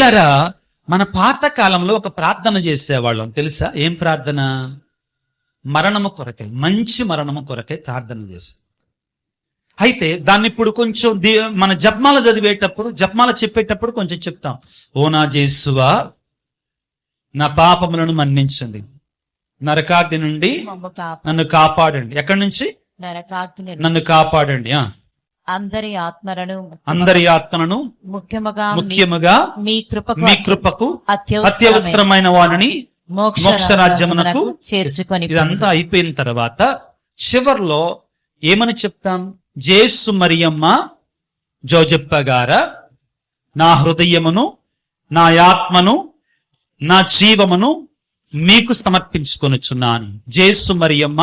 ప్రియులారా, మన పాత కాలంలో ఒక ప్రార్థన చేసేవాళ్ళం తెలుసా? ఏం ప్రార్థన? మరణము కొరకై, మంచి మరణము కొరకై ప్రార్థన చేసే. అయితే దాన్ని ఇప్పుడు కొంచెం మన జపమాల చదివేటప్పుడు, జపమాల చెప్పేటప్పుడు కొంచెం చెప్తాం. ఓ నా యేసువా, నా పాపములను మన్నించండి, నరకాగ్ని నుండి నన్ను కాపాడండి. ఎక్కడి నుంచి? నన్ను కాపాడండి. అందరి ఆత్మలను ముఖ్యముగా మీ కృపకు అత్యవసరమైన వారిని మోక్ష రాజ్యమునకు చేర్చుకొని. ఇదంతా అయిపోయిన తర్వాత చివర్లో ఏమని చెప్తాం? జేసు మరియమ్మ జోజప్ప గారా, నా హృదయమును, నా ఆత్మను, నా జీవమును మీకు సమర్పించుకొనుచున్నాను. జేసు మరియమ్మ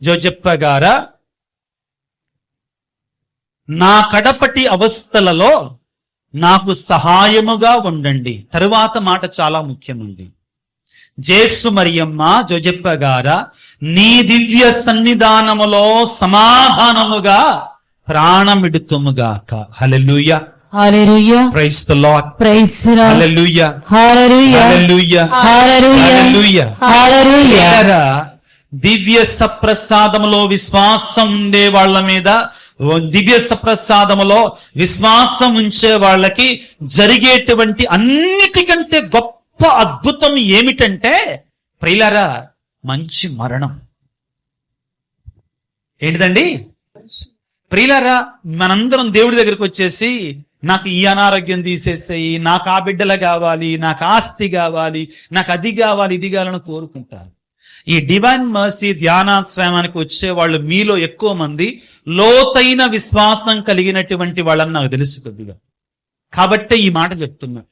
జోజప్ప గారా, నా కడపటి అవస్థలలో నాకు సహాయముగా ఉండండి. తరువాత మాట చాలా ముఖ్యమండి. జేసు మరియమ్మ జోజప్ప గారా, నీ దివ్య సన్నిధానములో సమాధానముగా ప్రాణమిడుతుముగాక. Hallelujah, hallelujah, praise the Lord, praise the Lord, hallelujah, hallelujah, hallelujah, hallelujah, hallelujah. దివ్య సప్రసాదములో విశ్వాసం ఉండే వాళ్ళ మీద, దివ్య సప్రసాదములో విశ్వాసం ఉంచే వాళ్ళకి జరిగేటువంటి అన్నిటికంటే గొప్ప అద్భుతం ఏమిటంటే ప్రియులారా, మంచి మరణం. ఏంటిదండి ప్రియులారా? మనందరం దేవుడి దగ్గరికి వచ్చేసి, నాకు ఈ అనారోగ్యం తీసేసేయి, నాకు ఆ బిడ్డలు కావాలి, నాకు ఆస్తి కావాలి, నాకు అది కావాలి, ఇది కావాలని కోరుకుంటారు. ఈ డివైన్ మర్సీ ధ్యానాశ్రమానికి వచ్చే వాళ్ళు మీలో ఎక్కువ మంది లోతైన విశ్వాసం కలిగినటువంటి వాళ్ళని నాకు తెలుసు కొద్దిగా. కాబట్టే ఈ మాట చెప్తున్నా.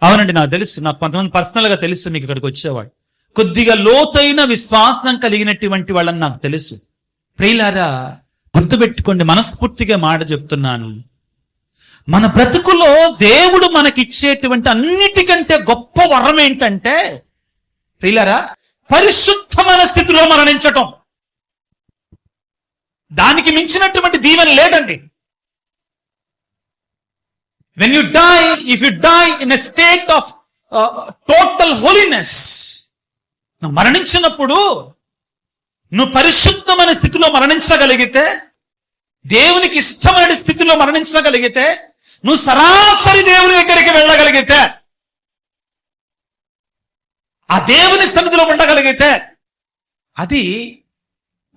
అవునండి, నాకు తెలుసు, నాకు కొంతమంది పర్సనల్ గా తెలుసు. మీకు ఇక్కడికి వచ్చేవాడు కొద్దిగా లోతైన విశ్వాసం కలిగినటువంటి వాళ్ళని నాకు తెలుసు. ప్రియులారా, గుర్తుపెట్టుకోండి, మనస్ఫూర్తిగా మాట చెప్తున్నాను. మన బ్రతుకులో దేవుడు మనకిచ్చేటువంటి అన్నిటికంటే గొప్ప వరం ఏంటంటే ప్రియులారా, పరిశుద్ధమైన స్థితిలో మరణించటం. దానికి మించినటువంటి దీవెన లేదండి. When you die, if you die in a state of total holiness, నువ్వు మరణించినప్పుడు నువ్వు పరిశుద్ధమైన స్థితిలో మరణించగలిగితే, దేవునికి ఇష్టమైన స్థితిలో మరణించగలిగితే, నువ్వు సరాసరి దేవుని దగ్గరికి వెళ్ళగలిగితే, ఆ దేవుని సన్నిధిలో ఉండగలిగితే, అది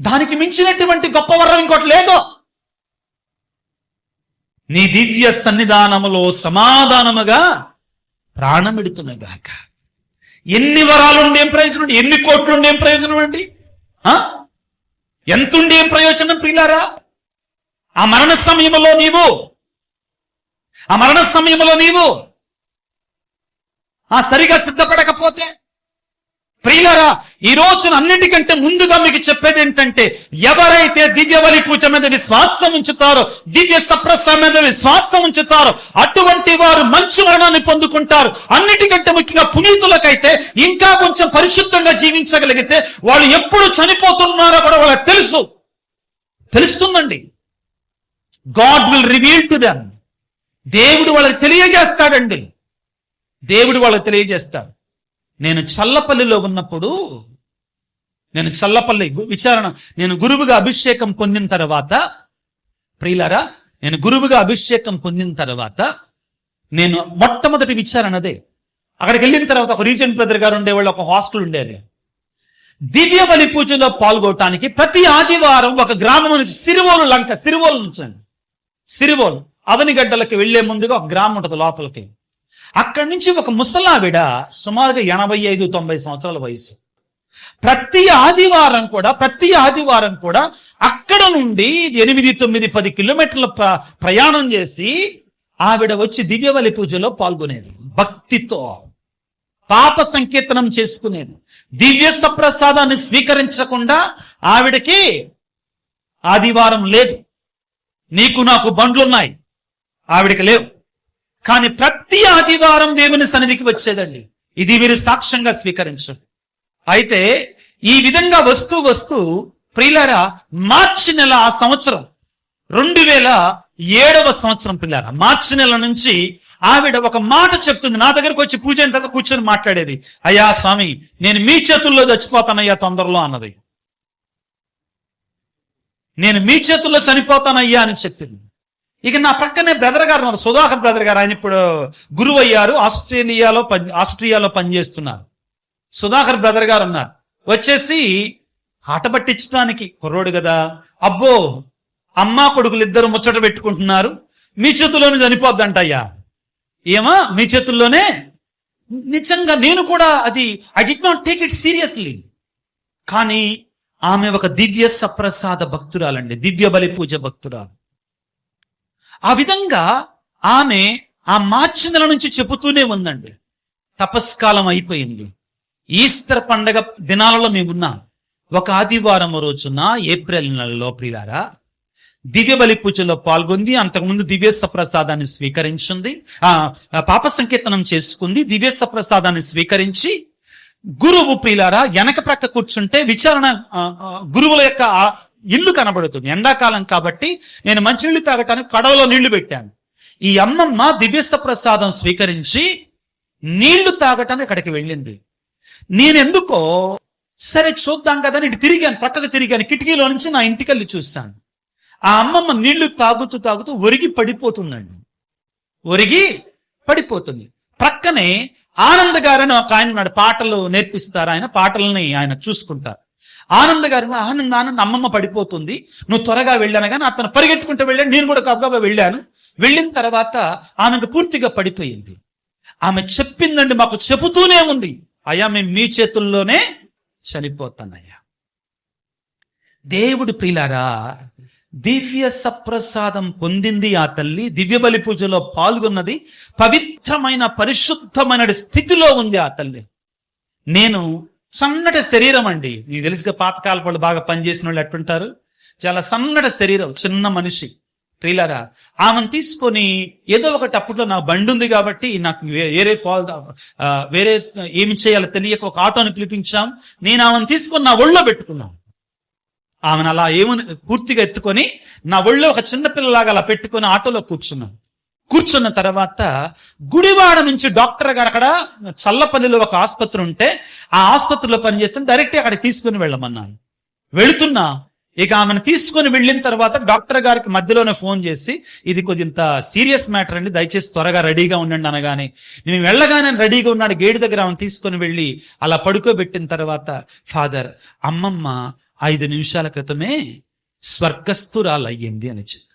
దానికి మించినటువంటి గొప్ప వరం ఇంకోటి లేదు. నీ దివ్య సన్నిధానములో సమాధానముగా ప్రాణమిడుతున్నగాక. ఎన్ని వరాలుండి ఏం ప్రయోజనం? ఎన్ని కోట్లుండి ఏం ప్రయోజనం అండి? ఎంతుండి ఏం ప్రయోజనం ప్రియులారా? ఆ మరణ సమయంలో నీవు సరిగా సిద్ధపడకపోతే, ప్రియులారా, ఈ రోజున అన్నిటికంటే ముందుగా మీకు చెప్పేది ఏంటంటే, ఎవరైతే దివ్య బలి పూజ మీద విశ్వాసం ఉంచుతారో, దివ్య సప్రసాదం మీద విశ్వాసం ఉంచుతారో, అటువంటి వారు మంచి మరణాన్ని పొందుకుంటారు. అన్నిటికంటే ముఖ్యంగా పునీతులకైతే ఇంకా కొంచెం పరిశుద్ధంగా జీవించగలిగితే వాళ్ళు ఎప్పుడు చనిపోతున్నారో కూడా వాళ్ళకి తెలుస్తుందండి. God will reveal to them. దేవుడు వాళ్ళకి తెలియజేస్తాడండి. దేవుడు వాళ్ళకి తెలియజేస్తాడు. నేను చల్లపల్లిలో ఉన్నప్పుడు, నేను గురువుగా అభిషేకం పొందిన తర్వాత, ప్రియులారా, నేను మొట్టమొదటి విచారణదే. అక్కడికి వెళ్ళిన తర్వాత ఒక రీజెంట్ బ్రదర్ గారు ఉండేవాళ్ళు, ఒక హాస్టల్ ఉండేది. దివ్య బలి పూజలో పాల్గొనడానికి ప్రతి ఆదివారం ఒక గ్రామం నుంచి, సిరివోలు అవనిగడ్డలకి వెళ్లే ముందుగా ఒక గ్రామం ఉంటుంది లోపలికి. అక్కడి నుంచి ఒక ముసలావిడ, సుమారుగా 85-90 సంవత్సరాల వయసు, ప్రతి ఆదివారం కూడా అక్కడ నుండి 8-9-10 కిలోమీటర్ల ప్రయాణం చేసి ఆవిడ వచ్చి దివ్యబలి పూజలో పాల్గొనేది. భక్తితో పాప సంకీర్తనం చేసుకునేది. దివ్య సప్రసాదాన్ని స్వీకరించకుండా ఆవిడకి ఆదివారం లేదు. నీకు నాకు బండ్లున్నాయి, ఆవిడకి లేవు. కానీ ప్రతి ఆదివారం దేవుని సన్నిధికి వచ్చేదండి. ఇది మీరు సాక్ష్యంగా స్వీకరించండి. అయితే ఈ విధంగా వస్తూ ప్రియులారా, మార్చి నెల ఆ సంవత్సరం 2007వ సంవత్సరం ప్రియులారా, మార్చి నెల నుంచి ఆవిడ ఒక మాట చెప్తుంది, నా దగ్గరకు వచ్చి పూజ అయిన తర్వాత కూర్చొని మాట్లాడేది, అయ్యా స్వామి నేను మీ చేతుల్లో చచ్చిపోతానయ్యా తొందరలో అన్నది. నేను మీ చేతుల్లో చనిపోతానయ్యా అని చెప్పింది. ఇక నా పక్కనే బ్రదర్ గారు ఉన్నారు, సుధాకర్ బ్రదర్ గారు. ఆయన ఇప్పుడు గురువు అయ్యారు, ఆస్ట్రియాలో పనిచేస్తున్నారు. సుధాకర్ బ్రదర్ గారు ఉన్నారు. వచ్చేసి ఆట పట్టించడానికి, కుర్రోడు కదా, అబ్బో అమ్మా కొడుకులు ఇద్దరు ముచ్చట పెట్టుకుంటున్నారు, మీ చేతుల్లోనే చనిపోద్దంటయ్యా. ఏమా మీ చేతుల్లోనే? నిజంగా నేను కూడా అది I did not take it seriously. కానీ ఆమె ఒక దివ్య సప్రసాద భక్తురాలండి, దివ్య బలి పూజ భక్తురాలు. ఆ విధంగా ఆమె ఆ మార్చి నెల నుంచి చెబుతూనే ఉందండి. తపస్కాలం అయిపోయింది, ఈస్టర్ పండగ దినాలలో మేమున్నాం. ఒక ఆదివారం రోజున ఏప్రిల్ నెలలో ప్రియులారా దివ్య బలి పూజలో పాల్గొంది. అంతకుముందు దివ్య సప్రసాదాన్ని స్వీకరించింది, పాప సంకీర్తనం చేసుకుంది. దివ్య సప్రసాదాన్ని స్వీకరించి గురువు ప్రియులారా వెనక ప్రక్క కూర్చుంటే విచారణ గురువుల యొక్క ఇల్లు కనబడుతుంది. ఎండాకాలం కాబట్టి నేను మంచినీళ్లు తాగటానికి కడవలో నీళ్లు పెట్టాను. ఈ అమ్మమ్మ దివ్య సప్రసాదం స్వీకరించి నీళ్లు తాగటానికి అక్కడికి వెళ్ళింది. నేనెందుకో సరే చూద్దాం కదా ఇటు తిరిగాను, పక్కకు తిరిగాను, కిటికీలో నుంచి నా ఇంటికెళ్ళి చూశాను. ఆ అమ్మమ్మ నీళ్లు తాగుతూ తాగుతూ ఒరిగి పడిపోతుందండి, ఒరిగి పడిపోతుంది. ప్రక్కనే ఆనంద్ గారని ఒక ఆయన ఉన్నాడు, పాటలు నేర్పిస్తారు, ఆయన పాటలని ఆయన చూసుకుంటారు. ఆనంద్ గారు, ఆనంద్ అమ్మమ్మ పడిపోతుంది, నువ్వు త్వరగా వెళ్ళాను. కానీ అతను పరిగెట్టుకుంటూ వెళ్ళాను, నేను కూడా గబగబా వెళ్ళాను. వెళ్ళిన తర్వాత ఆమెకు పూర్తిగా పడిపోయింది. ఆమె చెప్పిందండి, మాకు చెబుతూనే ఉంది, అయ్యా మేము మీ చేతుల్లోనే చనిపోతానయ్యా. దేవుడు ప్రియులారా దివ్య సప్రసాదం పొందింది ఆ తల్లి, దివ్య బలి పూజలో పాల్గొన్నది, పవిత్రమైన పరిశుద్ధమైన స్థితిలో ఉంది ఆ తల్లి. నేను సన్నటి శరీరం అండి, నీకు తెలుసుగా పాతకాల వాళ్ళు బాగా పనిచేసిన వాళ్ళు ఎట్టుంటారు, చాలా సన్నటి శరీరం, చిన్న మనిషి. ప్రియులారా ఆమెను తీసుకొని ఏదో ఒకటి, అప్పట్లో నాకు బండి ఉంది కాబట్టి నాకు వేరే ఏమి చేయాలో తెలియక ఒక ఆటోని పిలిపించాం. నేను ఆమెను తీసుకొని నా ఒళ్ళో పెట్టుకున్నాను. ఆమెను అలా పూర్తిగా ఎత్తుకొని నా ఒళ్ళో ఒక చిన్నపిల్లలాగా అలా పెట్టుకొని ఆటోలో కూర్చున్నాను. కూర్చున్న తర్వాత గుడివాడ నుంచి డాక్టర్ గారు, అక్కడ చల్లపల్లిలో ఒక ఆసుపత్రి ఉంటే ఆ ఆసుపత్రిలో పనిచేస్తుంటే డైరెక్ట్ అక్కడికి తీసుకుని వెళ్ళమన్నాను. వెళుతున్నా. ఇక ఆమెను తీసుకుని వెళ్ళిన తర్వాత డాక్టర్ గారికి మధ్యలోనే ఫోన్ చేసి, ఇది కొద్దింత సీరియస్ మ్యాటర్ అండి, దయచేసి త్వరగా రెడీగా ఉండండి అనగానే నేను వెళ్ళగానే రెడీగా ఉన్నాడు. గేటు దగ్గర ఆమెను తీసుకొని వెళ్ళి అలా పడుకోబెట్టిన తర్వాత, ఫాదర్ అమ్మమ్మ 5 నిమిషాల క్రితమే స్వర్గస్థురాలయ్యింది అని చెప్పి.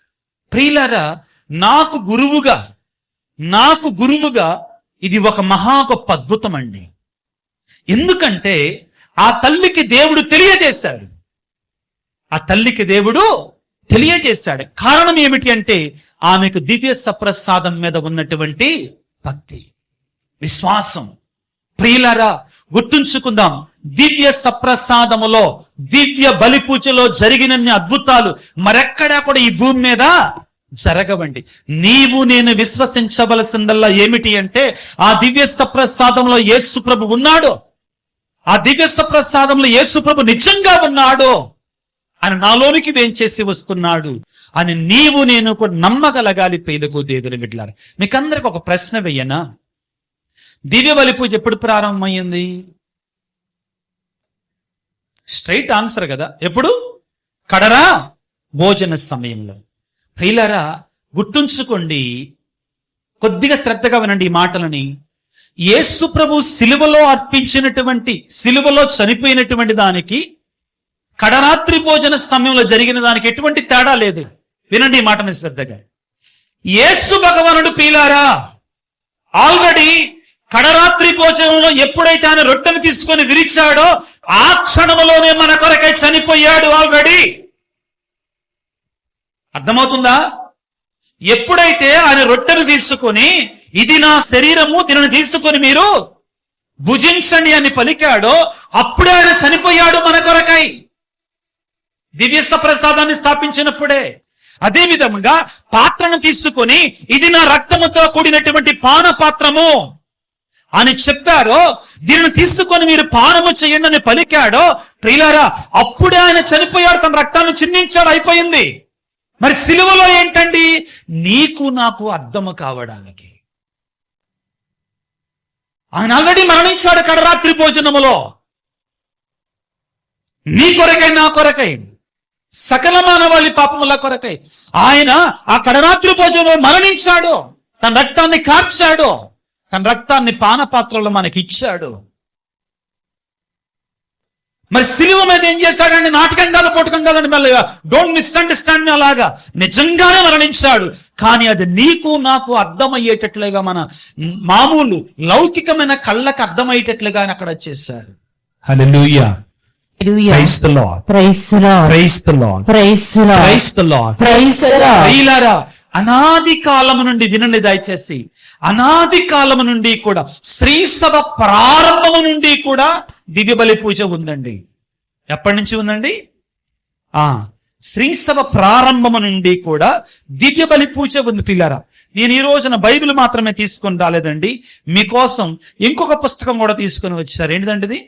ప్రియులారా నాకు గురువుగా ఇది ఒక మహా గొప్ప అద్భుతం అండి. ఎందుకంటే ఆ తల్లికి దేవుడు తెలియజేశాడు, కారణం ఏమిటి అంటే ఆమెకు దివ్య సప్రసాదం మీద ఉన్నటువంటి భక్తి, విశ్వాసం. ప్రియులారా గుర్తుంచుకుందాం, దివ్య సప్రసాదములో, దివ్య బలి పూజలో జరిగినన్ని అద్భుతాలు మరెక్కడా కూడా ఈ భూమి మీద జరగవండి. నీవు నేను విశ్వసించవలసిందల్లా ఏమిటి అంటే ఆ దివ్య సప్రసాదంలో యేసు ప్రభు ఉన్నాడు, ఆ దివ్య సప్రసాదంలో యేసు ప్రభు నిజంగా ఉన్నాడు అని నాలోనికి వేంచేసి వస్తున్నాడు అని నీవు నేను కూడా నమ్మగలగాలి. ప్రియులకు దేవుని బిడ్డలారా, మీకందరికి ఒక ప్రశ్న వెయ్యనా? దివ్య బలి పూజ ఎప్పుడు ప్రారంభమైంది? స్ట్రైట్ ఆన్సర్ కదా, ఎప్పుడు? కడరా భోజన సమయంలో. ప్రియులారా గుర్తుంచుకోండి, కొద్దిగా శ్రద్ధగా వినండి ఈ మాటలని. యేసు ప్రభు సిలువలో అర్పించినటువంటి, సిలువలో చనిపోయినటువంటి దానికి కడరాత్రి భోజన సమయంలో జరిగిన దానికి ఎటువంటి తేడా లేదు. వినండి ఈ మాటని శ్రద్ధగా. యేసు భగవానుడు ప్రియులారా ఆల్రెడీ కడరాత్రి భోజనంలో ఎప్పుడైతే ఆయన రొట్టెను తీసుకొని విరిచాడో ఆ క్షణంలోనే మన కొరకై చనిపోయాడు ఆల్రెడీ. అర్థమవుతుందా? ఎప్పుడైతే ఆయన రొట్టెను తీసుకొని ఇది నా శరీరము, దీనిని తీసుకొని మీరు భుజించండి అని పలికాడో అప్పుడే ఆయన చనిపోయాడు మన కొరకై, దివ్య సప్రసాదాన్ని స్థాపించినప్పుడే. అదే విధంగా పాత్రను తీసుకొని ఇది నా రక్తముతో కూడినటువంటి పాన పాత్రము అని చెప్పారో, దీనిని తీసుకొని మీరు పానము చేయండి అని పలికాడో, ప్రియులారా అప్పుడే ఆయన చనిపోయాడు, తన రక్తాన్ని చిందించాడు, అయిపోయింది. మరి సిలువలో ఏంటండి? నీకు నాకు అర్థము కావడానికి. ఆయన ఆల్రెడీ మరణించాడు కడరాత్రి భోజనములో, నీ కొరకై నా కొరకై సకల మానవాళి పాపముల కొరకై ఆయన ఆ కడరాత్రి భోజనంలో మరణించాడు. తన రక్తాన్ని కార్చాడు, తన రక్తాన్ని పానపాత్రలో మనకి ఇచ్చాడు. మరి సిలువ మీద ఏం చేశాడండి? నాటకం కాదు, పోటకం కాదండి, మెల్లగా డోంట్ మిస్అండర్స్టాండ్ మీ. అలాగా నిజంగానే మరణించాడు. కానీ అది నీకు నాకు అర్థమయ్యేటట్లుగా, మన మామూలు లౌకికమైన కళ్ళకు అర్థమయ్యేటట్లుగా ఆయన అక్కడ చేశారు. Hallelujah. Praise the Lord. Praise the Lord. Praise the Lord. Praise the Lord. Praise the Lord. Praise the Lord. ప్రియులారా, అనాది కాలము నుండి వినండి దయచేసి, అనాది కాలము నుండి కూడా, స్త్రీ సభ ప్రారంభము నుండి కూడా దివ్య బలి పూజ ఉందండి. ఎప్పటి నుంచి ఉందండి? స్త్రీ సభ ప్రారంభము నుండి కూడా దివ్య బలి పూజ ఉంది. పిల్లరా, నేను ఈ రోజున బైబిల్ మాత్రమే తీసుకొని రాలేదండి, మీకోసం ఇంకొక పుస్తకం కూడా తీసుకొని వచ్చారు. ఏంటిదండి ఇది?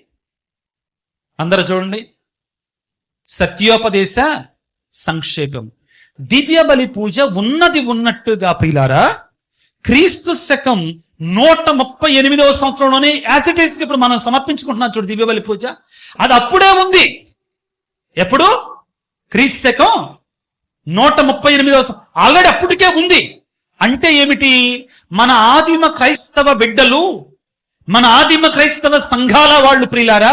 అందరూ చూడండి, సత్యోపదేశ సంక్షేపం. దివ్య బలి పూజ ఉన్నది ఉన్నట్టుగా ప్రియులారా క్రీస్తు శకం 138వ సంవత్సరంలోనే యాజ్ ఇట్ ఈస్ ఇప్పుడు మనం సమర్పించుకుంటున్నాం చూడు దివ్య బలి పూజ, అది అప్పుడే ఉంది. ఎప్పుడు? క్రీస్తు శకం 138వ ఆల్రెడీ అప్పటికే ఉంది. అంటే ఏమిటి? మన ఆదిమ క్రైస్తవ బిడ్డలు, మన ఆదిమ క్రైస్తవ సంఘాల వాళ్ళు ప్రియులారా,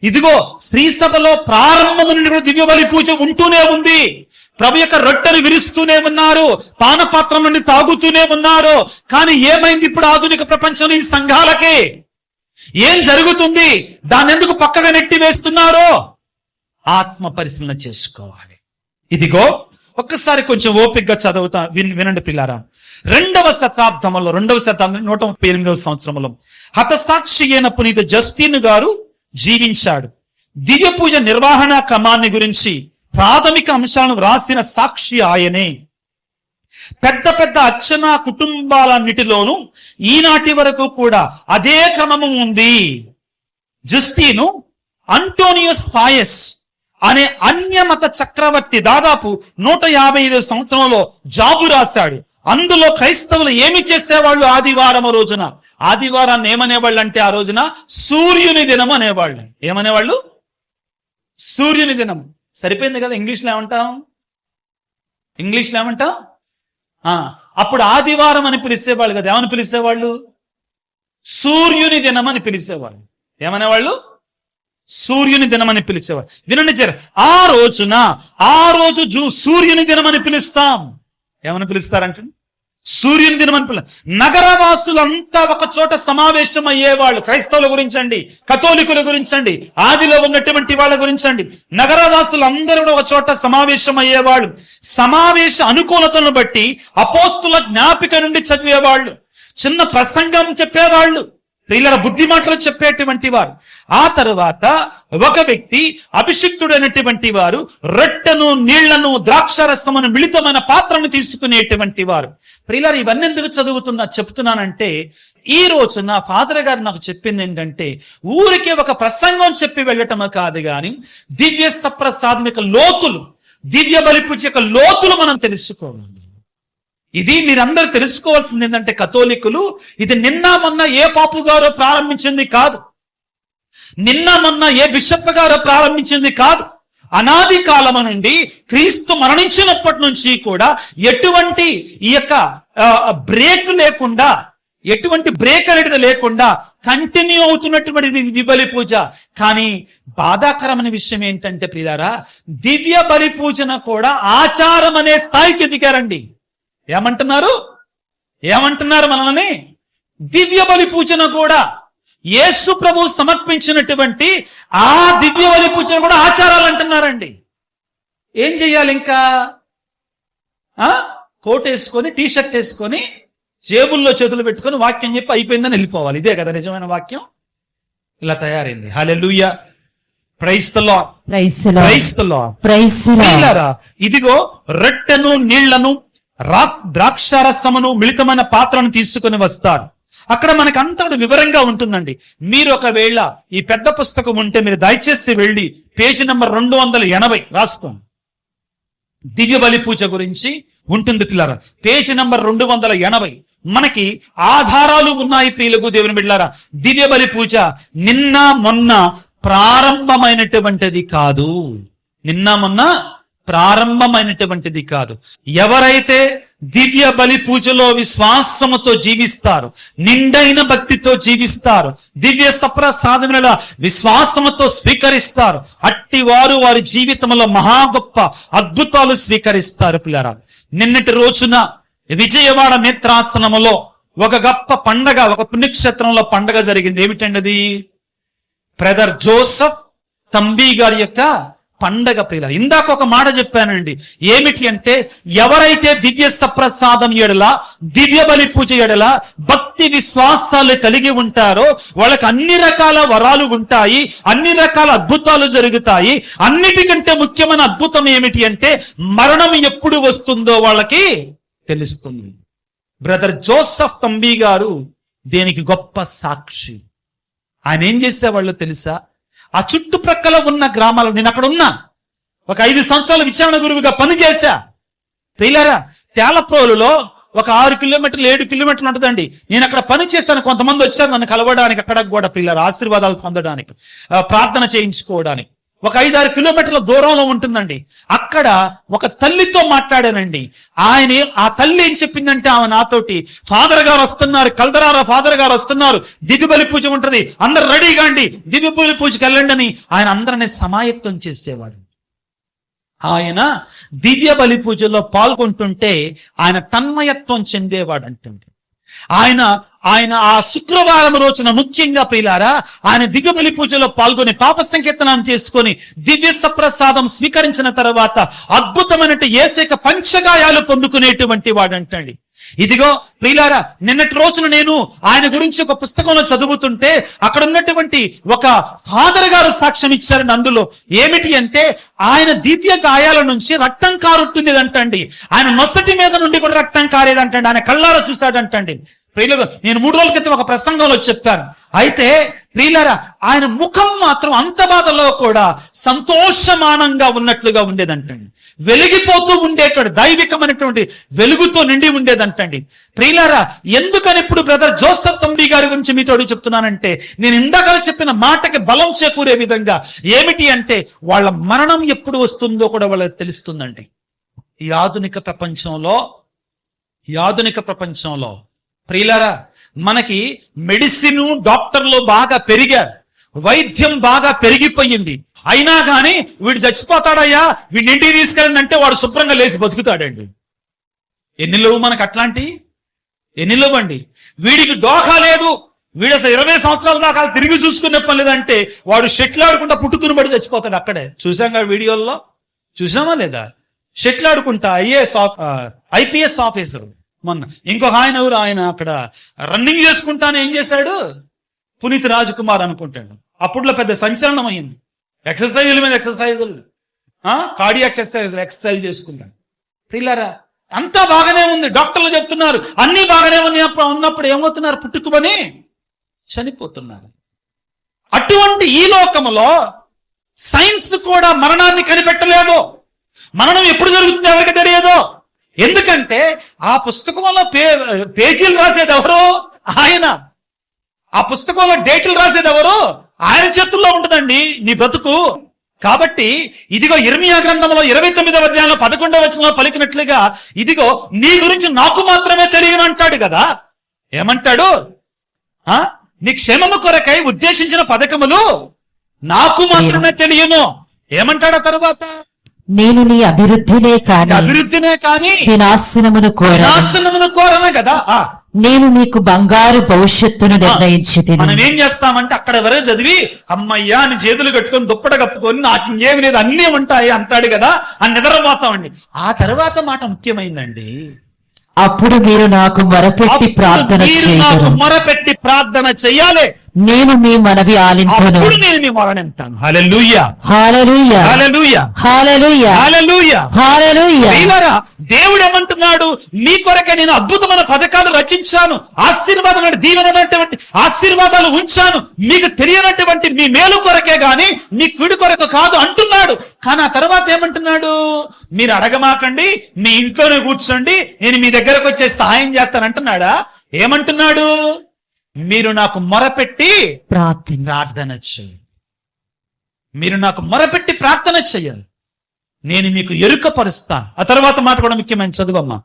ఇదిగో స్త్రీ సభలో ప్రారంభం నుండి కూడా దివ్య బలి పూజ ఉంటూనే ఉంది. ప్రభు యొక్క రొట్టెను విరుస్తూనే ఉన్నారు, పానపాత్రం నుండి తాగుతూనే ఉన్నారు. కానీ ఏమైంది ఇప్పుడు ఆధునిక ప్రపంచంలో ఈ సంఘాలకి? ఏం జరుగుతుంది? దాన్ని ఎందుకు పక్కగా నెట్టి వేస్తున్నారో ఆత్మ పరిశీలన చేసుకోవాలి. ఇదిగో ఒక్కసారి కొంచెం ఓపికగా చదువుతా, వినండి పిల్లారా. 2వ శతాబ్దంలో 138వ సంవత్సరంలో హతసాక్షి అయిన పునీత జస్టిన్ గారు జీవించాడు. దివ్య పూజ నిర్వహణ క్రమాన్ని గురించి ప్రాథమిక అంశాలను వ్రాసిన సాక్షి ఆయనే. పెద్ద పెద్ద అర్చనా కుటుంబాలన్నిటిలోనూ ఈనాటి వరకు కూడా అదే క్రమము ఉంది. జస్టిను అంటోనియోస్ పాయస్ అనే అన్యమత చక్రవర్తి దాదాపు 155 సంవత్సరంలో జాబు రాశాడు. అందులో క్రైస్తవులు ఏమి చేసేవాళ్ళు? ఆదివారం రోజున, ఆదివారాన్ని ఏమనేవాళ్ళు అంటే ఆ రోజున సూర్యుని దినం అనేవాళ్ళు. ఏమనేవాళ్ళు? సూర్యుని దినం. సరిపోయింది కదా? ఇంగ్లీష్లో ఏమంటాం? అప్పుడు ఆదివారం అని పిలిచేవాళ్ళు కదా, ఏమని పిలిచేవాళ్ళు? సూర్యుని దినం అని పిలిచేవాళ్ళు. ఏమనేవాళ్ళు? సూర్యుని దినం అని పిలిచేవాళ్ళు. వినండి జర, ఆ రోజు సూర్యుని దినం అని పిలుస్తాం. ఏమని పిలుస్తారంటే సూర్యుని దినం అని నగరవాసులంతా ఒక చోట సమావేశం అయ్యేవాళ్ళు. క్రైస్తవుల గురించండి, కథోలికుల గురించండి, ఆదిలో ఉన్నటువంటి వాళ్ళ గురించండి, నగరవాసులందరూ ఒక చోట సమావేశం అయ్యేవాళ్ళు. సమావేశ అనుకూలతలను బట్టి అపోస్తుల జ్ఞాపిక నుండి చదివేవాళ్ళు, చిన్న ప్రసంగం చెప్పేవాళ్ళు, ప్రియుల బుద్ధి మాటలు చెప్పేటువంటి వారు. ఆ తరువాత ఒక వ్యక్తి అభిషిక్తుడైనటువంటి వారు రొట్టెను, నీళ్లను, ద్రాక్షారసమును, మిళితమైన పాత్రను తీసుకునేటువంటి వారు. ప్రియులారు, ఇవన్నీ ఎందుకు చెప్తున్నానంటే ఈ రోజు నా ఫాదర్ గారు నాకు చెప్పింది ఏంటంటే, ఊరికే ఒక ప్రసంగం చెప్పి వెళ్ళటం కాదు గాని దివ్య సప్రసాదం యొక్క లోతులు, దివ్య బలి పూజ యొక్క లోతులు మనం తెలుసుకోవాలి. ఇది మీరందరూ తెలుసుకోవాల్సింది ఏంటంటే, కథోలికులు ఇది నిన్న మొన్న ఏ పాపు గారో ప్రారంభించింది కాదు, నిన్న మొన్న ఏ బిషప్ గారో ప్రారంభించింది కాదు. అనాది కాలము నుండి క్రీస్తు మరణించినప్పటి నుంచి కూడా ఎటువంటి ఈ యొక్క బ్రేక్ లేకుండా, ఎటువంటి బ్రేక్ అనేది లేకుండా కంటిన్యూ అవుతున్నటువంటి దివ్య బలి పూజ. కానీ బాధాకరమైన విషయం ఏంటంటే ప్రియులారా, దివ్య బలి పూజన కూడా ఆచారం అనే స్థాయికి ఎదిగారండి. ఏమంటున్నారు మనల్ని? దివ్య బలి పూజన కూడా యేసు ప్రభు సమర్పించినటువంటి ఆ దివ్య బలి పూజన కూడా ఆచారాలు అంటున్నారండి. ఏం చెయ్యాలి? ఇంకా కోట్ వేసుకొని, టీషర్ట్ వేసుకొని, జేబుల్లో చేతులు పెట్టుకొని వాక్యం చెప్పి అయిపోయిందని వెళ్ళిపోవాలి. ఇదే కదా నిజమైన వాక్యం? ఇలా తయారైంది. Hallelujah, praise the Lord, praise the Lord, praise the Lord. ఇదిగో రొట్టెను, నీళ్లను, ద్రాక్షారసమును, మిళితమైన పాత్రను తీసుకుని వస్తారు. అక్కడ మనకు అంతా వివరంగా ఉంటుందండి. మీరు ఒకవేళ ఈ పెద్ద పుస్తకం ఉంటే మీరు దయచేసి వెళ్ళి పేజీ నంబర్ 280 రాసుకోండి. దివ్య బలి పూజ గురించి ఉంటుంది పిల్లరా. పేజీ నంబర్ 280 మనకి ఆధారాలు ఉన్నాయి ప్రియులకు దేవుని బిడ్డలారా. దివ్య బలి పూజ నిన్న మొన్న ప్రారంభమైనటువంటిది కాదు. నిన్న మొన్న ప్రారంభమైనటువంటిది కాదు. ఎవరైతే దివ్య బలి పూజలో విశ్వాసముతో జీవిస్తారు, నిండైన భక్తితో జీవిస్తారు, దివ్య సప్రసాదముల విశ్వాసముతో స్వీకరిస్తారు, అట్టి వారు వారి జీవితంలో మహా గొప్ప అద్భుతాలు స్వీకరిస్తారు. పిల్లరా, నిన్నటి రోజున విజయవాడ నేత్రాసనములో ఒక గొప్ప పండగ, ఒక పుణ్యక్షేత్రంలో పండగ జరిగింది. ఏమిటండి అది? బ్రదర్ జోసెఫ్ తంబి గారి యొక్క పండగ. ప్రియులారా, ఇందాక ఒక మాట చెప్పానండి. ఏమిటి అంటే, ఎవరైతే దివ్య సప్రసాదం ఎడల, దివ్య బలి పూజ ఎడల భక్తి విశ్వాసాలు కలిగి ఉంటారో వాళ్ళకి అన్ని రకాల వరాలు ఉంటాయి, అన్ని రకాల అద్భుతాలు జరుగుతాయి. అన్నిటికంటే ముఖ్యమైన అద్భుతం ఏమిటి అంటే, మరణం ఎప్పుడు వస్తుందో వాళ్ళకి తెలుస్తుంది. బ్రదర్ జోసెఫ్ తంబి గారు దేనికి గొప్ప సాక్షి. ఆయన ఏం చేసేవాళ్ళు తెలుసా? ఆ చుట్టుప్రక్కల ఉన్న గ్రామాలు, నేను అక్కడ ఉన్నా, ఒక 5 సంవత్సరాల విచారణ గురువుగా పనిచేశా. ప్రియులారా, తేలప్రోలులో ఒక 6 కిలోమీటర్లు 7 కిలోమీటర్లు ఉంటుందండి. నేను అక్కడ పని చేశాను. కొంతమంది వచ్చారు నన్ను కలవడానికి, అక్కడ కూడా ప్రియులారా ఆశీర్వాదాలు పొందడానికి, ప్రార్థన చేయించుకోవడానికి. ఒక 5-6 కిలోమీటర్ల దూరంలో ఉంటుందండి. అక్కడ ఒక తల్లితో మాట్లాడానండి. ఆ తల్లి ఏం చెప్పిందంటే, ఆమె నాతోటి, ఫాదర్ గారు వస్తున్నారు, కల్దరారా ఫాదర్ గారు వస్తున్నారు, దివ్య బలి పూజ ఉంటది, అందరు రెడీగా అండి, దివ్య బలి పూజకి వెళ్ళండి అని ఆయన అందరినీ సమాయత్తం చేసేవాడు. ఆయన దివ్య బలి పూజలో పాల్గొంటుంటే ఆయన తన్మయత్వం చెందేవాడు అంటుంది. ఆయన ఆ శుక్రవారం రోజున ముఖ్యంగా ప్రియులారా, ఆయన దివ్య బలి పూజలో పాల్గొని పాప సంకీర్తనం చేసుకొని దివ్య సప్రసాదం స్వీకరించిన తర్వాత అద్భుతమైన ఏసేక పంచగాయాలు పొందుకునేటువంటి వాడంటండి. ఇదిగో ప్రియులారా, నిన్నటి రోజున నేను ఆయన గురించి ఒక పుస్తకంలో చదువుతుంటే అక్కడ ఉన్నటువంటి ఒక ఫాదర్ గారు సాక్ష్యం ఇచ్చారండి. అందులో ఏమిటి అంటే, ఆయన దివ్య గాయాల నుంచి రక్తం కారుతుండేదంటండి. ఆయన నొసటి మీద నుండి కూడా రక్తం కారేదంటండి. ఆయన కళ్ళారా చూశాడంటండి. ప్రియులుగా, నేను 3 రోజుల క్రితం ఒక ప్రసంగంలో చెప్పాను. అయితే ప్రియులారా, ఆయన ముఖం మాత్రం అంత బాధలో కూడా సంతోషమానంగా ఉన్నట్లుగా ఉండేదంటండి. వెలిగిపోతూ ఉండేటువంటి దైవికమైనటువంటి వెలుగుతో నిండి ఉండేదంటండి. ప్రియులారా, ఎందుకని ఇప్పుడు బ్రదర్ జోసెఫ్ తంబి గారి గురించి మీతో చెప్తున్నానంటే, నేను ఇందాక చెప్పిన మాటకి బలం చేకూరే విధంగా, ఏమిటి అంటే, వాళ్ళ మరణం ఎప్పుడు వస్తుందో కూడా వాళ్ళకి తెలుస్తుందండి. ఈ ఆధునిక ప్రపంచంలో ప్రియులారా, మనకి మెడిసిన్, డాక్టర్లు బాగా పెరిగారు, వైద్యం బాగా పెరిగిపోయింది. అయినా కానీ వీడు చచ్చిపోతాడయ్యా, వీడిని ఇంటికి తీసుకెళ్ళండి అంటే వాడు శుభ్రంగా లేచి బతుకుతాడండి. ఎన్ని లేవు మనకు అట్లాంటి? ఎన్ని లేవండి? వీడికి డోకా లేదు, వీడు అసలు 20 సంవత్సరాల దాకా తిరిగి చూసుకునే పని లేదంటే వాడు షెట్లు ఆడుకుంటా పుట్టుకుని పడి చచ్చిపోతాడు అక్కడే. చూసాం కదా వీడియోల్లో, చూసామా లేదా? షెట్లు ఆడుకుంటా IPS ఆఫీసర్. మొన్న ఇంకొక ఆయన అక్కడ రన్నింగ్ చేసుకుంటానే ఏం చేశాడు? పునీత్ రాజ్ కుమార్ అనుకుంటాడు. అప్పుడులో పెద్ద సంచలనం అయింది. ఎక్సర్సైజుల మీద ఎక్సర్సైజులు, కార్డియాక్ ఎక్సర్సైజ్ చేసుకున్నాడు. పిల్లరా, అంతా బాగానే ఉంది, డాక్టర్లు చెప్తున్నారు అన్ని బాగానే ఉన్నప్పుడు ఏమవుతున్నారు? పుట్టుకుమని చనిపోతున్నారు. అటువంటి ఈ లోకములో సైన్స్ కూడా మరణాన్ని కనిపెట్టలేదు. మరణం ఎప్పుడు జరుగుతుంది ఎవరికి తెలియదు. ఎందుకంటే ఆ పుస్తకంలో పేజీలు రాసేది ఎవరు? ఆయన. ఆ పుస్తకంలో డేట్లు రాసేది ఎవరు? ఆయన చేతుల్లో ఉంటుందండి నీ బ్రతుకు. కాబట్టి ఇదిగో ఇర్మియా గ్రంథంలో 29వ అధ్యాయంలో 11వ వచనంలో పలికినట్లుగా, ఇదిగో నీ గురించి నాకు మాత్రమే తెలియను అంటాడు కదా. ఏమంటాడు? నీ క్షేమము కొరకై ఉద్దేశించిన పథకములు నాకు మాత్రమే తెలియను. ఏమంటాడు తరువాత? నేను నీ అభివృద్ధినే కాని వినాశనమును కోరను కదా. నేను నీకు బంగారు భవిష్యత్తును నిర్ణయించి. మనం ఏం చేస్తామంటే అక్కడ వరకు చదివి అమ్మయ్యా అని చేతులు కట్టుకొని దుప్పట కప్పుకొని నాకు ఇంకేమి లేదు అన్నీ ఉంటాయి అంటాడు కదా అని నిద్రపోతామండి. ఆ తర్వాత మాట ముఖ్యమైందండి. అప్పుడు మీరు నాకు మొరపెట్టి ప్రార్థన చేయాలి. నేను మీ మనవి ఆలింతును. అప్పుడు నేను మీ మొరని వింటాను. హల్లెలూయా, హల్లెలూయా, హల్లెలూయా, హల్లెలూయా, హల్లెలూయా. హల్లెలూయా. ప్రియులారా, దేవుడు ఏమంటున్నాడు? మీ కొరకే నేను అద్భుతమైన పథకాలు రచించాను, ఆశీర్వాదమైన దీవెనటువంటి ఆశీర్వాదాలు ఉంచాను, మీకు తెలియనటువంటి మీ మేలు కొరకే గాని మీ కీడు కొరకు కాదు అంటున్నాడు. కానీ ఆ తర్వాత ఏమంటున్నాడు? మీరు అడగమాకండి, మీ ఇంట్లోనే కూర్చోండి, నేను మీ దగ్గరకు వచ్చే సహాయం చేస్తానంటున్నాడా? ఏమంటున్నాడు? మీరు నాకు మొరపెట్టి ప్రార్థన చేయాలి. మీరు నాకు మొరపెట్టి ప్రార్థన చేయాలి, నేను మీకు ఎరుకపరుస్తాను. ఆ తర్వాత మాట కూడా ముఖ్యమైన చదువమ్మా.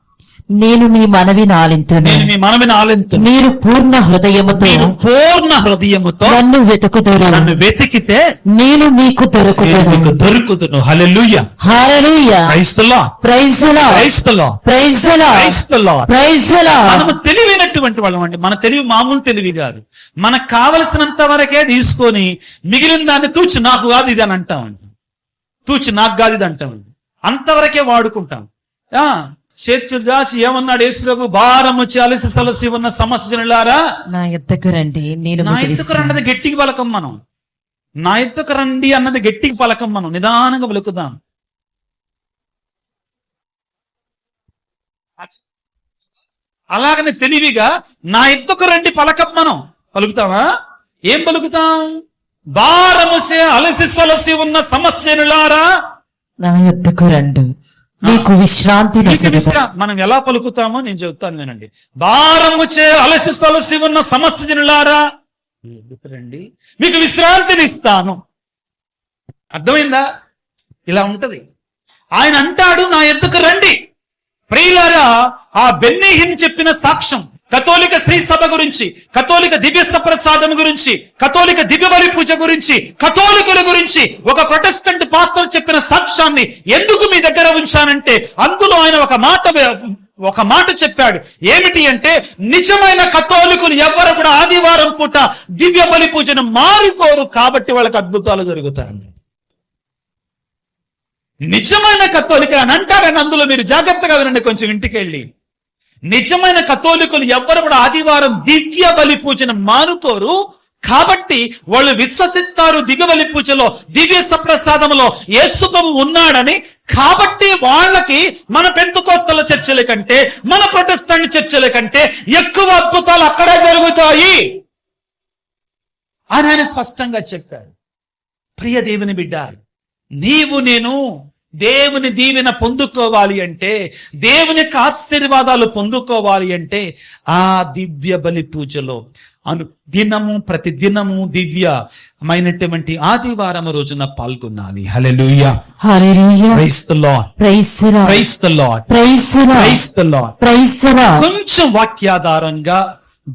నేను మీ మనవిని ఆలింతును. నేను మీ మనవిని ఆలింతును. మీరు పూర్ణ హృదయముతో నన్ను వెతుకుదురు. నన్ను వెతికితే నేను మీకు దొరుకుదును. Hallelujah, hallelujah. Praise the Lord, praise the Lord, praise the Lord, praise the Lord, praise the Lord, praise the Lord. మనము తెలివైనటువంటి వాళ్ళం అండి. మన తెలివి మామూలు తెలివి కాదు. మనకు కావలసినంత వరకే తీసుకొని మిగిలిన దాన్ని తూచి నాకు కాదు ఇది అని అంటామండి. తూచి నాకు కాదు ఇది అంటామండి. అంతవరకే వాడుకుంటాం. చేతులు దాచి ఏమన్నాడు యేసు ప్రభు? భారం వచ్చి అలసి సలసి ఉన్న సమస్యలారా నా ఎద్దకు రండి. నా ఎత్తుకు రండి అన్నది గట్టికి పలకం మనం. నా ఎత్తుకు రండి అన్నది గట్టికి పలకం మనం. నిదానంగా పలుకుదాం. అలాగనే తెలివిగా నా ఎత్తుకు రండి పలకం మనం పలుకుతామా? ఏం పలుకుతాం? భారము అలసి సొలసి ఉన్న సమస్యలారా నా ఎద్దకు రండి, మీకు విశ్రాంతి. మనం ఎలా పలుకుతామో నేను చెబుతాను వినండి. భారము అలసి సొలసి ఉన్న సమస్త జనులారా రండి, మీకు విశ్రాంతిని ఇస్తాను. అర్థమైందా? ఇలా ఉంటది. ఆయన అంటాడు నా ఎద్దుకు రండి. ప్రియులారా, ఆ బెన్నీహిన్ చెప్పిన సాక్ష్యం, కథోలిక శ్రీ సభ గురించి, కథోలిక దివ్య సప్రసాదం గురించి, కథోలిక దివ్య బలి పూజ గురించి, కథోలికుల గురించి ఒక ప్రొటెస్టెంట్ పాస్టర్ చెప్పిన సాక్ష్యాన్ని ఎందుకు మీ దగ్గర ఉంచానంటే, అందులో ఆయన ఒక మాట చెప్పాడు. ఏమిటి అంటే, నిజమైన కథోలికులు ఎవ్వరు కూడా ఆదివారం పూట దివ్య బలి పూజను మారుకోరు, కాబట్టి వాళ్ళకి అద్భుతాలు జరుగుతాయి. నిజమైన కథోలిక అని అంటాడని అందులో మీరు జాగ్రత్తగా వినండి. కొంచెం ఇంటికి వెళ్ళి, నిజమైన కథోలికులు ఎవ్వరు కూడా ఆదివారం దివ్య బలి పూజను మానుకోరు, కాబట్టి వాళ్ళు విశ్వసిస్తారు దివ్య బలి పూజలో, దివ్య సప్రసాదంలో యేసు ప్రభువు ఉన్నాడని. కాబట్టి వాళ్ళకి మన పెంతెకోస్తల చర్చల కంటే, మన ప్రొటెస్టెంట్ చర్చల కంటే ఎక్కువ అద్భుతాలు అక్కడే జరుగుతాయి అని ఆయన స్పష్టంగా చెప్పాడు. ప్రియ దేవుని బిడ్డ, నీవు నేను దేవుని దీవెన పొందుకోవాలి అంటే, దేవుని యొక్క ఆశీర్వాదాలు పొందుకోవాలి అంటే, ఆ దివ్య బలి పూజలో ప్రతి దినము దివ్యమైనటువంటి ఆదివారం రోజున పాల్గొనాలి. Hallelujah, hallelujah. Praise the Lord, praise the Lord, praise the Lord, praise the Lord, praise the Lord, praise the Lord. కొంచెం వాక్యాధారంగా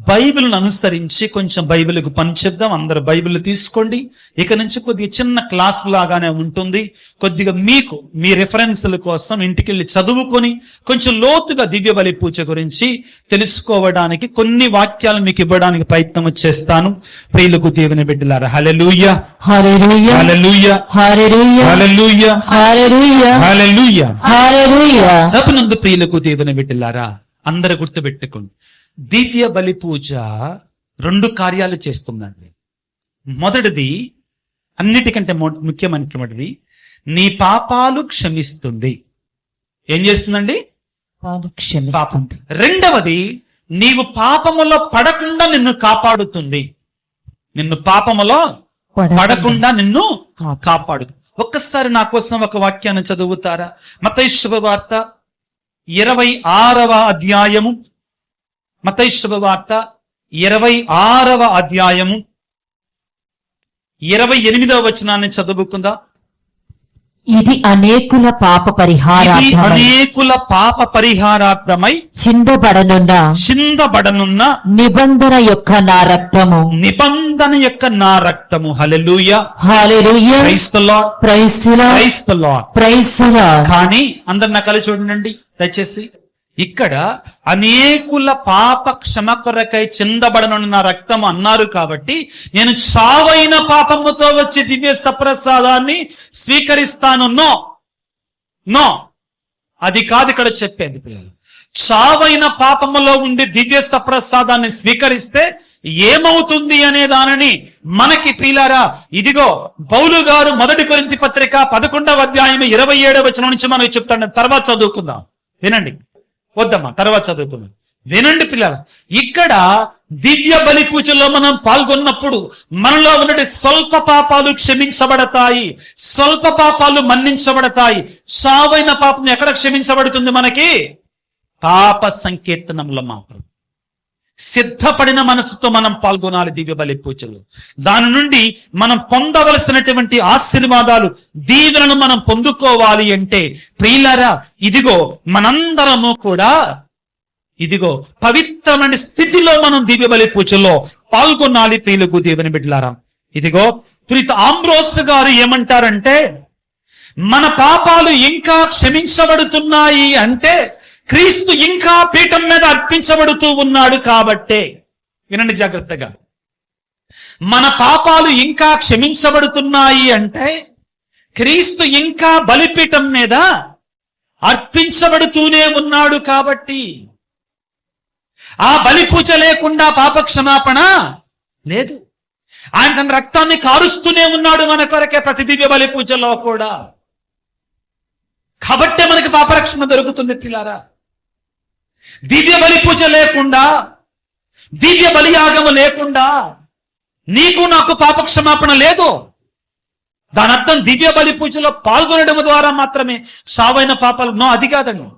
బైబిల్ను అనుసరించి కొంచెం బైబిల్కు పని చెప్దాం. అందరు బైబిల్ తీసుకోండి. ఇక నుంచి కొద్దిగా చిన్న క్లాస్ లాగానే ఉంటుంది. కొద్దిగా మీకు మీ రెఫరెన్స్ల కోసం ఇంటికెళ్ళి చదువుకొని కొంచెం లోతుగా దివ్య బలి పూజ గురించి తెలుసుకోవడానికి కొన్ని వాక్యాలు మీకు ఇవ్వడానికి ప్రయత్నం చేస్తాను. ప్రియులకు దేవుని బిడ్డలారా, హల్లెలూయా, hallelujah, hallelujah, hallelujah, hallelujah, hallelujah, hallelujah, హల్లెలూయా. తప్పనందు ప్రియులకు దేవుని బిడ్డలారా, అందరు గుర్తుపెట్టుకోండి, దివ్య బలి పూజ 2 కార్యాలు చేస్తుందండి. మొదటిది, అన్నిటికంటే ముఖ్యమైనటువంటిది, నీ పాపాలు క్షమిస్తుంది. ఏం చేస్తుందండి? పాపం. రెండవది, నీవు పాపములో పడకుండా నిన్ను కాపాడుతుంది. నిన్ను పాపములో పడకుండా నిన్ను కాపాడు. ఒక్కసారి నా కోసం ఒక వాక్యాన్ని చదువుతారా? మత్తయి శుభవార్త 26వ అధ్యాయము, మత్తయి శుభవార్త 26వ అధ్యాయము 28వ వచనాన్ని చదువుకుందా. ఇది అనేకుల పాప పరిహారార్థమై చిందబడనున్న నిబంధన యొక్క నా రక్తము. Hallelujah, hallelujah, praise the Lord, praise the Lord, praise the Lord, praise the Lord. కానీ అందరు నకలు చూడండి దయచేసి. ఇక్కడ అనేకుల పాప క్షమ కొరకై చిందబడనున్న రక్తం అన్నారు కాబట్టి, నేను చావైన పాపముతో వచ్చి దివ్య సప్రసాదాన్ని స్వీకరిస్తాను. నో, అది కాదు ఇక్కడ చెప్పేది పిల్లలు. చావైన పాపములో ఉండి దివ్య సప్రసాదాన్ని స్వీకరిస్తే ఏమవుతుంది అనే దానిని మనకి ప్రియులారా ఇదిగో పౌలు గారు 1 కొరింథీ పత్రిక 11వ అధ్యాయం 27వ వచనం నుంచి మనకి చెప్తాడు. తర్వాత చదువుకుందాం, వినండి. వద్దమ్మా, తర్వాత చదువుకుందాం, వినండి పిల్లలు. ఇక్కడ దివ్య బలి పూజలో మనం పాల్గొన్నప్పుడు మనలో ఉన్నటి స్వల్ప పాపాలు క్షమించబడతాయి, స్వల్ప పాపాలు మన్నించబడతాయి. సావైన పాపం ఎక్కడ క్షమించబడుతుంది? మనకి పాప సంకీర్తనంలో మాత్రం. సిద్ధపడిన మనసుతో మనం పాల్గొనాలి దివ్య బలి పూజలు. దాని నుండి మనం పొందవలసినటువంటి ఆశీర్వాదాలు, దీవెనను మనం పొందుకోవాలి అంటే ప్రియులారా ఇదిగో మనందరము కూడా ఇదిగో పవిత్రమైన స్థితిలో మనం దివ్య బలి పూజల్లో పాల్గొనాలి. ప్రియులకు దేవుని బిడ్డలారా, ఇదిగో పునీత ఆంబ్రోస్ గారు ఏమంటారంటే, మన పాపాలు ఇంకా క్షమించబడుతున్నాయి అంటే క్రీస్తు ఇంకా పీఠం మీద అర్పించబడుతూ ఉన్నాడు కాబట్టే. వినండి జాగ్రత్తగా, మన పాపాలు ఇంకా క్షమించబడుతున్నాయి అంటే క్రీస్తు ఇంకా బలిపీఠం మీద అర్పించబడుతూనే ఉన్నాడు కాబట్టి. ఆ బలి పూజ లేకుండా పాప క్షమాపణ లేదు. ఆయన తన రక్తాన్ని కారుస్తూనే ఉన్నాడు మన కొరకే ప్రతి దివ్య బలి పూజలో కూడా. కాబట్టే మనకి పాపరక్షణ దొరుకుతుంది పిల్లారా. దివ్య బలి పూజ లేకుండా, దివ్య బలియాగము లేకుండా నీకు నాకు పాప క్షమాపణ లేదు. దాని అర్థం దివ్య బలి పూజలో పాల్గొనడం ద్వారా మాత్రమే సావైన పాపాలు. నో, అది కాదండి.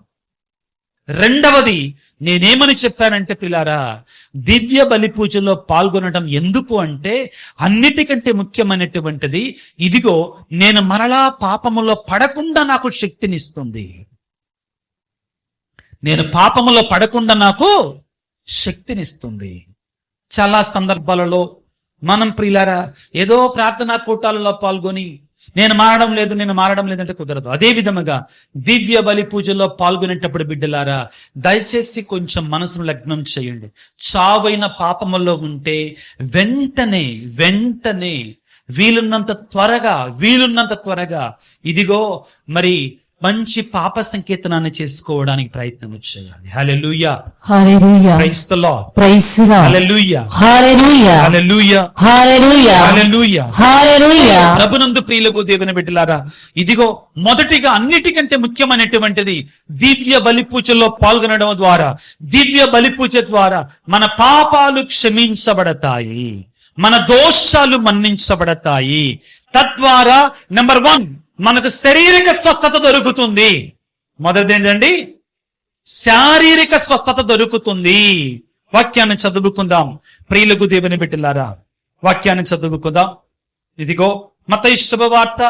రెండవది నేనేమని చెప్పానంటే పిల్లారా, దివ్య బలి పూజలో పాల్గొనడం ఎందుకు అంటే అన్నిటికంటే ముఖ్యమైనటువంటిది ఇదిగో నేను మరలా పాపములో పడకుండా నాకు శక్తినిస్తుంది. నేను పాపములో పడకుండా నాకు శక్తినిస్తుంది. చాలా సందర్భాలలో మనం ప్రియులారా ఏదో ప్రార్థనా కూటాలలో పాల్గొని నేను మారడం లేదంటే కుదరదు. అదే విధముగా దివ్య బలి పూజలో పాల్గొనేటప్పుడు బిడ్డలారా దయచేసి కొంచెం మనసును లగ్నం చేయండి. చావైన పాపములో ఉంటే వెంటనే వీలున్నంత త్వరగా ఇదిగో మరి మంచి పాప సంకీర్తనాన్ని చేసుకోవడానికి ప్రయత్నం చేయాలి. Hallelujah, hallelujah, praise the Lord, praise the Lord, hallelujah, hallelujah, hallelujah, hallelujah, hallelujah, hallelujah. ప్రభునందు ప్రియులకు దేవుని బిడ్డలారా ఇదిగో మొదటిగా అన్నిటికంటే ముఖ్యమైనటువంటిది దివ్య బలి పూజలో పాల్గొనడం ద్వారా, దివ్య బలి పూజ ద్వారా మన పాపాలు క్షమించబడతాయి, మన దోషాలు మన్నించబడతాయి. తద్వారా నెంబర్ 1 మనకు శారీరక స్వస్థత దొరుకుతుంది. మొదటిది ఏంటండి? శారీరక స్వస్థత దొరుకుతుంది. వాక్యాన్ని చదువుకుందాం ప్రియులకు దేవుని బిడ్డలారా, వాక్యాన్ని చదువుకుందాం. ఇదిగో మత్తయి శుభవార్త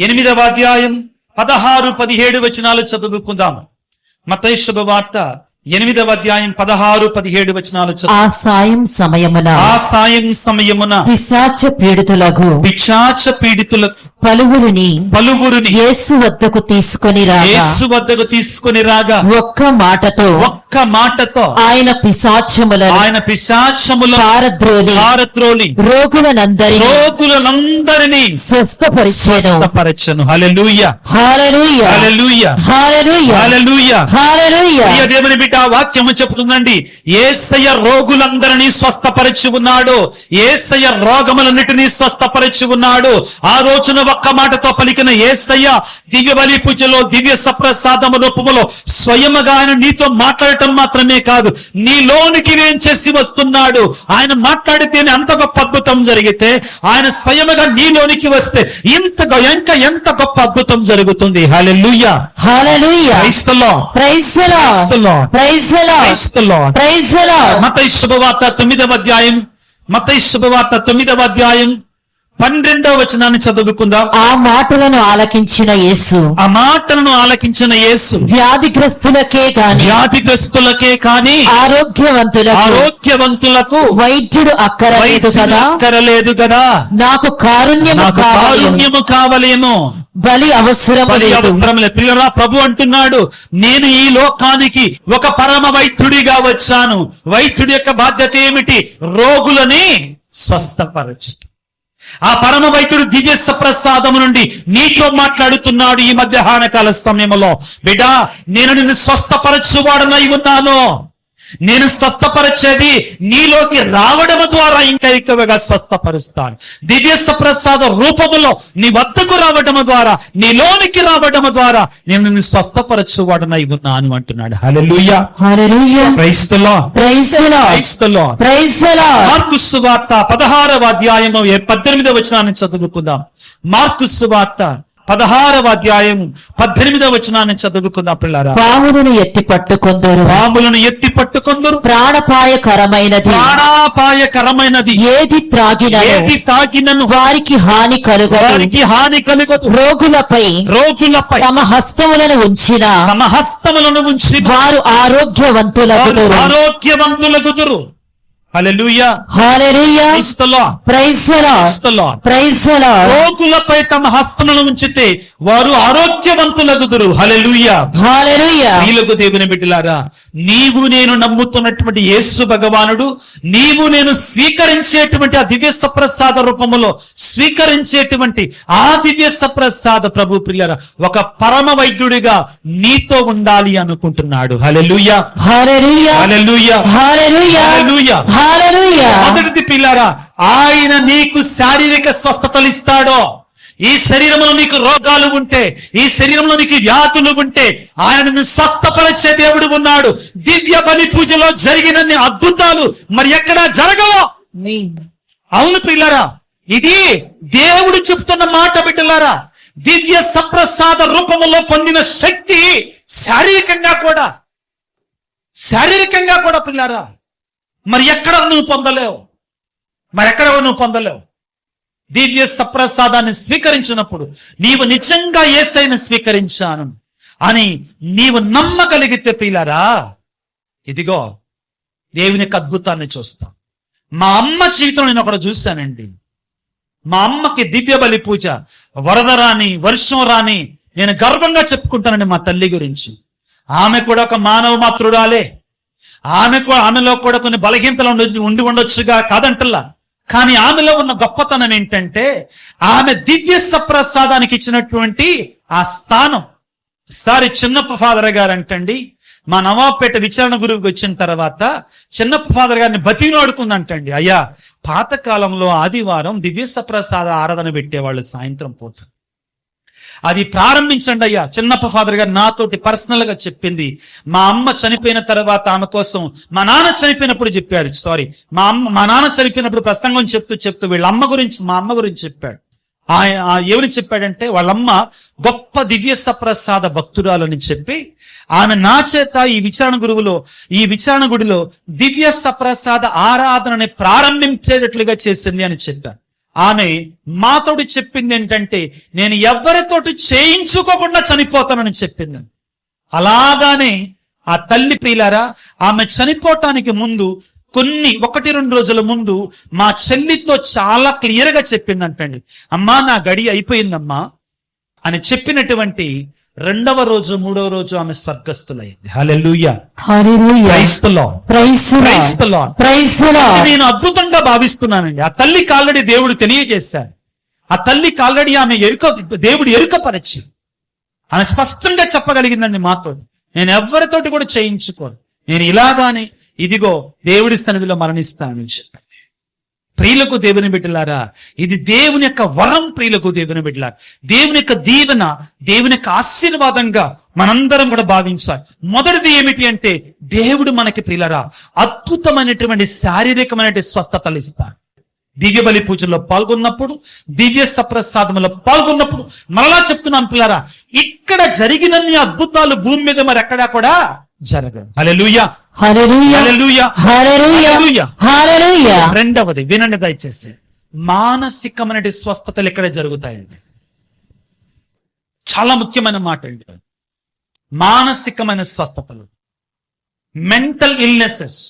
8వ అధ్యాయం 16-17 వచనాలు చదువుకుందాం. మత్తయి శుభవార్త 8వ అధ్యాయం 16-17 వచనాలు. ఆ సాయం సమయమున పిశాచ పీడితులకు పలువురిని యేసు వద్దకు తీసుకొని రాగా ఒక్క మాటతో ఆయన పిశాచములను పారద్రోలి రోగులనందరినీ స్వస్థపరిచెను. హల్లెలూయా, హల్లెలూయా, హల్లెలూయా, హల్లెలూయా, హల్లెలూయా, హల్లెలూయా. ప్రియ దేవుని బిడ్డ వాక్యము చెప్తుందండి, యేసయ్య రోగులందరినీ స్వస్థపరిచి ఉన్నాడు. యేసయ్య రోగములన్నిటినీ స్వస్థపరిచి ఉన్నాడు. ఆ రోజున ఒక్క మాటతో పలికిన యేసయ్య దివ్య బలి పూజలో దివ్య సప్రసాదము రూపములో స్వయముగా ఆయన నీతో మాట్లాడటం మాత్రమే కాదు, నీలోనికి ఏం చేసి వస్తున్నాడు. ఆయన మాట్లాడితేనే అంత గొప్ప అద్భుతం జరిగితే, ఆయన స్వయముగా నీలోనికి వస్తే ఎంత గొప్ప అద్భుతం జరుగుతుంది. Hallelujah, hallelujah, praise the Lord, praise the Lord, praise the Lord, praise the Lord, praise the Lord. Mattayi శుభవార్త 9వ అధ్యాయం 12వ వచనాన్ని చదువుకుందాం. ఆ మాటలను ఆలకించిన యేసు వ్యాధిగ్రస్తులకే కాని ఆరోగ్యవంతులకు వైద్యుడు అక్కరలేదు కదా. నాకు కారుణ్యము కావలేమో, బలి అవసరం లేదు. పిల్లరా, ప్రభు అంటున్నాడు, నేను ఈ లోకానికి ఒక పరమ వైద్యుడిగా వచ్చాను. వైద్యుడి యొక్క బాధ్యత ఏమిటి? రోగులని స్వస్థపరచు. ఆ పరమ వైద్యుడు దివ్య సప్రసాదము నుండి నీతో మాట్లాడుతున్నాడు ఈ మధ్యాహ్న కాల సమయంలో. బిడ్డా, నేను నిన్ను స్వస్థపరచువాడనై ఉన్నాను. నేను స్వస్థపరిచేది నీలోకి రావడం ద్వారా ఇంకా ఎక్కువగా స్వస్థపరుస్తాను. దివ్య ప్రసాద రూపములో నీ వద్దకు రావడం ద్వారా, నీలోనికి రావడం ద్వారా నేను నిన్ను స్వస్థపరచువాడనై ఉన్నాను అంటున్నాడు. Hallelujah, hallelujah. Praise the Lord, praise the Lord, praise the Lord. Praise the Lord. Mark సువార్త 16వ అధ్యాయము 18వ వచనాన్ని చదువుకుందాం. మార్కు సువార్త 16వ అధ్యాయం 18వ వచనాన్ని చదువుకుందాం పిల్లారా. పాములను ఎత్తి పట్టుకొందురు, పాములను ఎత్తి పట్టుకొందురు, ప్రాణపాయకరమైనది ప్రాణాపాయకరమైనది ఏది తాగినను వారికి హాని కలుగదు. రోగులపై తమ హస్తములను ఉంచిన వారు ఆరోగ్యవంతులగుదురు. Hallelujah, hallelujah. Praise the Lord, praise the Lord, praise the Lord. Praise the Lord. రోగులపై తమ హస్తములను ఉంచితే వారు ఆరోగ్యవంతులగుదురు. హల్లెలూయా, హల్లెలూయా. ప్రియులకు దేవుని బిడ్డలారా, నీవు నేను నమ్ముతున్నటువంటి యేసు భగవానుడు, నీవు నేను స్వీకరించేటువంటి ఆ దివ్య సప్రసాద రూపములో స్వీకరించేటువంటి ఆ దివ్య సప్రసాద ప్రభు ప్రియులారా ఒక పరమ వైద్యుడిగా నీతో ఉండాలి అనుకుంటున్నాడు. హల్లెలూయా, హల్లెలూయా, హల్లెలూయా, హల్లెలూయా, హల్లెలూయా, హల్లెలూయా. మొదటిది పిల్లారా, ఆయన నీకు శారీరక స్వస్థతలు ఇస్తాడో. ఈ శరీరంలో నీకు రోగాలు ఉంటే, ఈ శరీరంలో నీకు వ్యాధులు ఉంటే ఆయన నిన్ను స్వస్థపరిచే దేవుడు ఉన్నాడు. దివ్య బలి పూజలో జరిగినన్ని అద్భుతాలు మరి ఎక్కడా జరగవు. అవును పిల్లారా, ఇది దేవుడు చెప్తున్న మాట బిడ్డలారా. దివ్య సప్రసాద రూపంలో పొందిన శక్తి శారీరకంగా కూడా పిల్లారా మరి ఎక్కడ నువ్వు పొందలేవు. దివ్య సప్రసాదాన్ని స్వీకరించినప్పుడు నీవు నిజంగా యేసయ్యను స్వీకరించాను అని నీవు నమ్మగలిగితే ప్రియులారా, ఇదిగో దేవుని యొక్క అద్భుతాన్ని చూస్తాం. మా అమ్మ జీవితంలో నేను ఒకటి చూశానండి. మా అమ్మకి దివ్య బలి పూజ, వరద రాని, వర్షం రాని, నేను గర్వంగా చెప్పుకుంటానండి మా తల్లి గురించి. ఆమె కూడా ఒక మానవ మాతృరాలే. ఆమెలో కూడా కొన్ని బలహీనతలు ఉండి ఉండొచ్చుగా, కాదంటల్లా. కానీ ఆమెలో ఉన్న గొప్పతనం ఏంటంటే ఆమె దివ్య సప్రసాదానికి ఇచ్చినటువంటి ఆ స్థానం. సారి చిన్నప్ప ఫాదర్ గారు అంటండి, మా నవాబపేట విచారణ గురువుకి వచ్చిన తర్వాత చిన్నప్ప ఫాదర్ గారిని బతిలాడుకుందంటండి, అయ్యా పాతకాలంలో ఆదివారం దివ్య సప్రసాద ఆరాధన పెట్టేవాళ్ళు సాయంత్రం పూట, అది ప్రారంభించండి అయ్యా. చిన్నప్ప ఫాదర్ గారు నాతోటి పర్సనల్ గా చెప్పింది. మా అమ్మ చనిపోయిన తర్వాత ఆమె కోసం, మా నాన్న చనిపోయినప్పుడు చెప్పాడు, మా నాన్న చనిపోయినప్పుడు ప్రసంగం చెప్తూ మా అమ్మ గురించి చెప్పాడు. ఎవరు చెప్పాడంటే వాళ్ళమ్మ గొప్ప దివ్య సప్రసాద భక్తురాలని చెప్పి ఆమె నా చేత ఈ విచారణ గుడిలో దివ్య సప్రసాద ఆరాధనని ప్రారంభించేటట్లుగా చేసింది అని చెప్పాను. ఆమె మాతోటి చెప్పింది ఏంటంటే నేను ఎవరితోటి చేయించుకోకుండా చనిపోతానని చెప్పింది. అలాగానే ఆ తల్లి ప్రియులారా ఆమె చనిపోవటానికి ముందు 1-2 రోజుల ముందు మా చెల్లితో చాలా క్లియర్ గా చెప్పిందంటండి, అమ్మా నా గడి అయిపోయిందమ్మా అని చెప్పినటువంటి 2వ రోజు 3వ రోజు ఆమె స్వర్గస్థులైంది. Hallelujah, praise the Lord, praise the Lord, praise the Lord. నేను అద్భుతంగా భావిస్తున్నానండి. ఆ తల్లికి ఆల్రెడీ దేవుడు తెలియజేశారు. ఆ తల్లికి ఆల్రెడీ ఆమె దేవుడు ఎరుకపరిచి ఆమె స్పష్టంగా చెప్పగలిగిందండి మాతో, నేను ఎవరితోటి కూడా చేయించుకోను, నేను ఇలాగానే ఇదిగో దేవుడి సన్నిధిలో మరణిస్తానని చెప్పాను. ప్రియులకు దేవుని బిడ్డలారా, ఇది దేవుని యొక్క వరం. ప్రియులకు దేవుని బిడ్డలారా, దేవుని యొక్క దీవెన, దేవుని యొక్క ఆశీర్వాదంగా మనందరం కూడా భావించాలి. మొదటిది ఏమిటి అంటే దేవుడు మనకి ప్రియులారా అద్భుతమైనటువంటి శారీరకమైనటువంటి స్వస్థతలు ఇస్తారు. దివ్య బలి పూజల్లో పాల్గొన్నప్పుడు, దివ్య సప్రసాదంలో పాల్గొన్నప్పుడు మరలా చెప్తున్నాను పిల్లారా, ఇక్కడ జరిగినన్ని అద్భుతాలు భూమి మీద మరి ఎక్కడా కూడా జరగదు. హల్లెలూయా, హల్లెలూయా, హల్లెలూయా, హల్లెలూయా, హల్లెలూయా. రెండవది వినండి దయచేసి, మానసికమైన స్వస్థతలు ఇక్కడ జరుగుతాయండి. చాలా ముఖ్యమైన మాట అండి. మానసికమైన స్వస్థతలు, మెంటల్ ఇల్నెసెస్